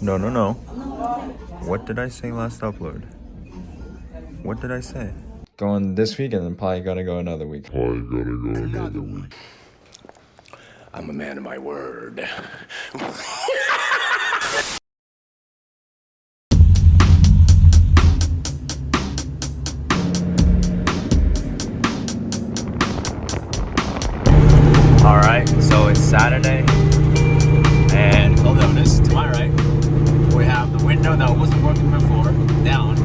No, no, no. What did I say last upload? What did I say? Going this week and then probably gotta go another week. I'm a man of my word. Alright, so it's Saturday, and you'll notice to my right, we have the window that wasn't working before down.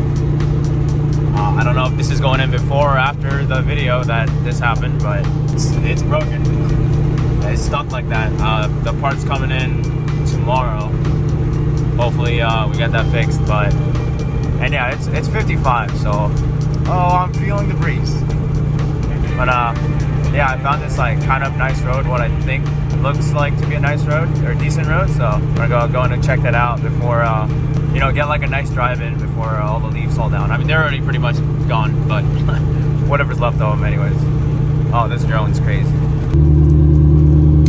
I don't know if this is going in before or after the video that this happened, but it's broken. It's stuck like that. The part's coming in tomorrow. Hopefully we get that fixed, and yeah, it's 55, so I'm feeling the breeze. But yeah, I found this like kind of nice road, what I think looks like to be a nice road or a decent road. So I'm gonna go in and check that out before, you know, get like a nice drive in before all the leaves fall down. I mean, they're already pretty much gone, but whatever's left of them anyways. Oh, this drone's crazy.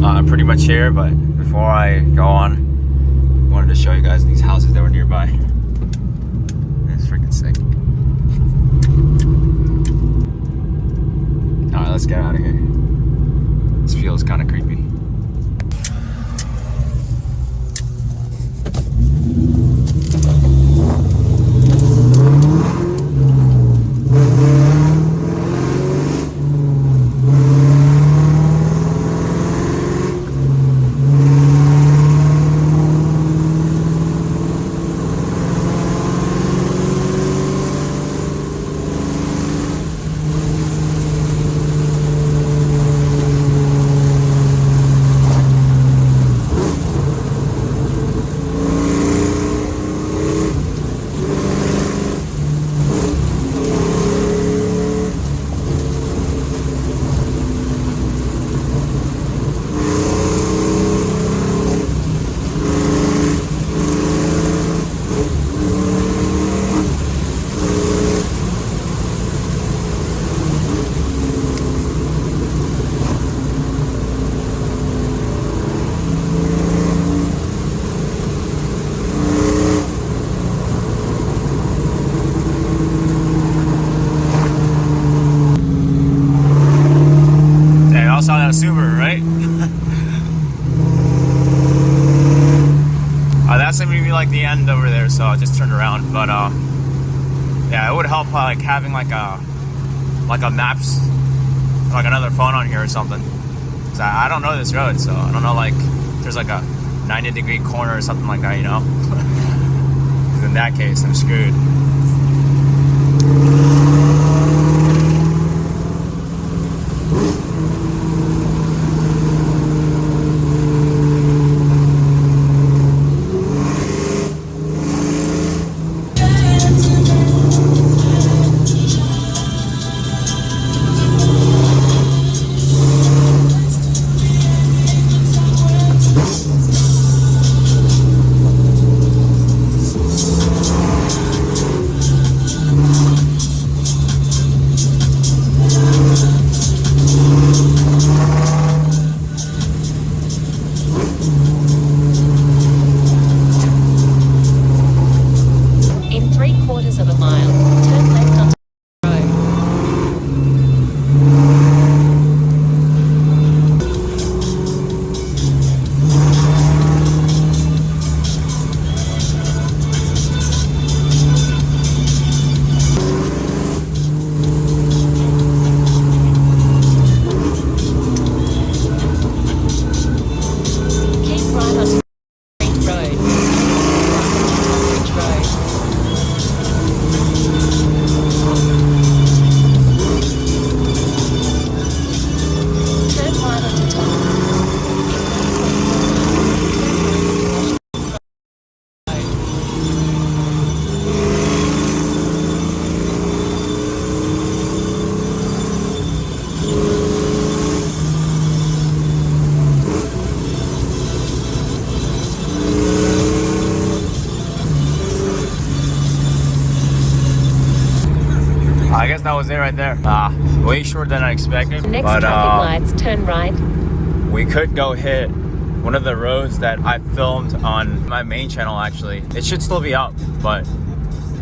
I'm pretty much here, but before I go on, I wanted to show you guys these houses that were nearby. It's freaking sick. Alright, let's get out of here. This feels kind of creepy. Subaru, right? That's gonna be like the end over there, so I just turned around. But yeah, it would help like having like a maps, like another phone on here or something. 'Cause I don't know this road, so I don't know like if there's like a 90-degree corner or something like that, you know. In that case, I'm screwed. I guess that was it right there. Way shorter than I expected. Next traffic lights, turn right. We could go hit one of the roads that I filmed on my main channel. Actually, it should still be up, but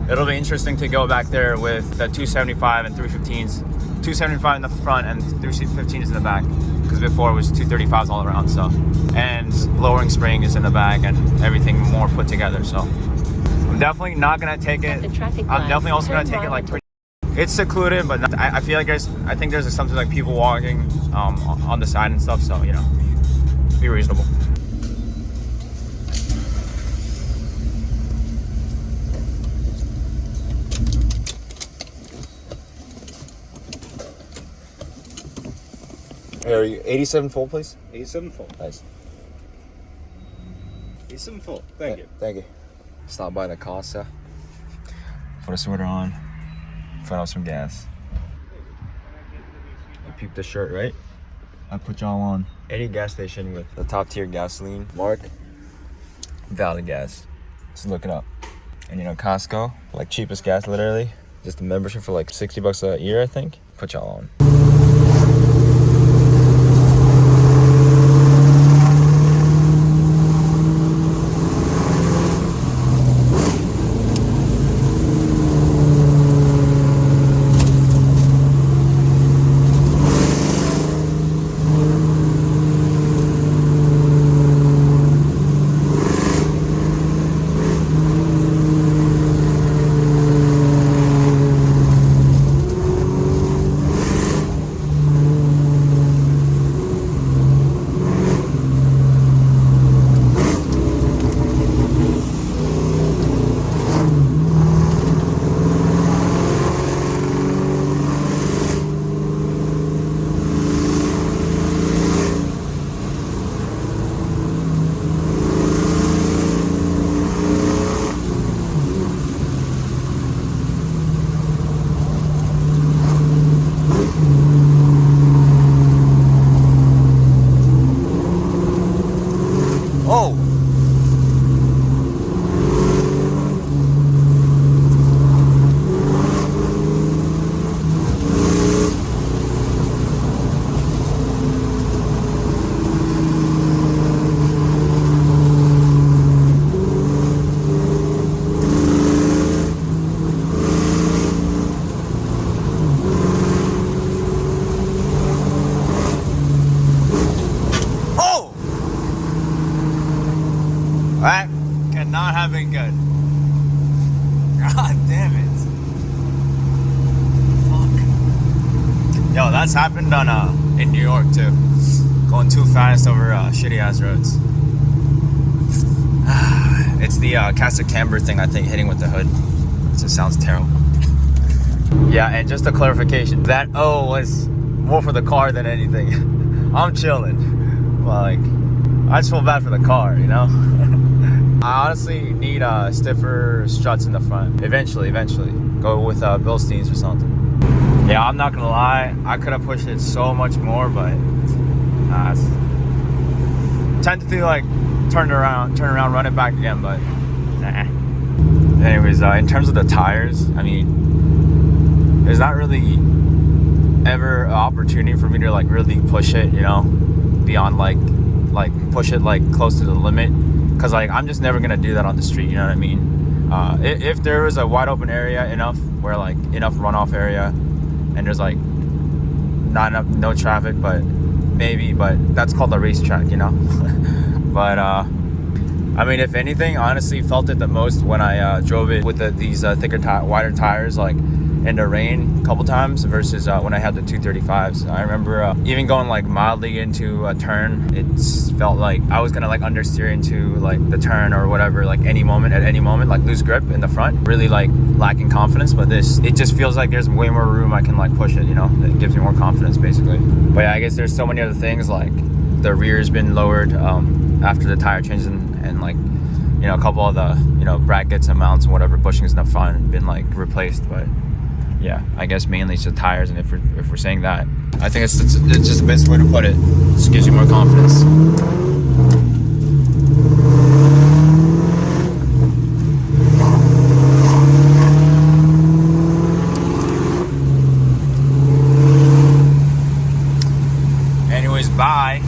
it'll be interesting to go back there with the 275 and 315s. 275 in the front and 315s in the back, because before it was 235s all around. So, and lowering spring is in the back and everything more put together. So I'm definitely not gonna take it. I'm definitely also gonna take it like pretty. It's secluded, but I feel like I think there's something like people walking on the side and stuff. So, you know, be reasonable. Hey, are you 87 full, please? 87 full. Nice. 87 full. Thank you. Thank you. Stop by the Casa. Put a sweater on. Fill up some gas. You peeped the shirt, right? I put y'all on any gas station with the top tier gasoline mark. Valley Gas. Just look it up. And you know, Costco, like cheapest gas literally. Just a membership for like $60 a year, I think. Put y'all on. That cannot have been good. God damn it. Fuck. Yo, that's happened on in New York too. Going too fast over shitty ass roads. It's the Casa Camber thing, I think, hitting with the hood. It just sounds terrible. Yeah, and just a clarification, that O was more for the car than anything. I'm chilling. Like, I just feel bad for the car, you know? I honestly need stiffer struts in the front. Eventually. Go with Bilsteins or something. Yeah, I'm not gonna lie. I could have pushed it so much more, but it's tend to like turn around, run it back again, but nah. Anyways, in terms of the tires, I mean, there's not really ever an opportunity for me to like really push it, you know, beyond like push it like close to the limit, because like I'm just never gonna do that on the street, you know what I mean? If there was a wide open area enough where like enough runoff area and there's like no traffic, but maybe, but that's called a racetrack, you know. But I mean, if anything, honestly felt it the most when I drove it with these thicker wider tires, like in the rain a couple times, versus when I had the 235s. I remember even going like mildly into a turn, it felt like I was gonna like understeer into like the turn or whatever, like at any moment, like lose grip in the front, really like lacking confidence. But it just feels like there's way more room I can like push it, you know. It gives me more confidence basically. But yeah, I guess there's so many other things, like the rear's been lowered after the tire changes, and like, you know, a couple of the, you know, brackets and mounts and whatever bushings in the front have been like replaced. But yeah, I guess mainly it's the tires, and if we're saying that, I think it's just the best way to put it. It just gives you more confidence. Anyways, bye.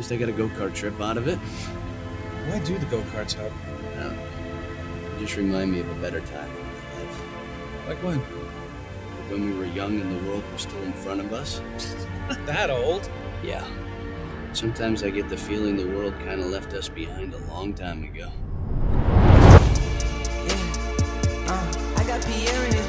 least I got a go-kart trip out of it. Why do the go-karts help? I don't know. Just remind me of a better time in my life. Like when? Like when we were young and the world was still in front of us. Not that old. Yeah. Sometimes I get the feeling the world kind of left us behind a long time ago. I got Pierre in his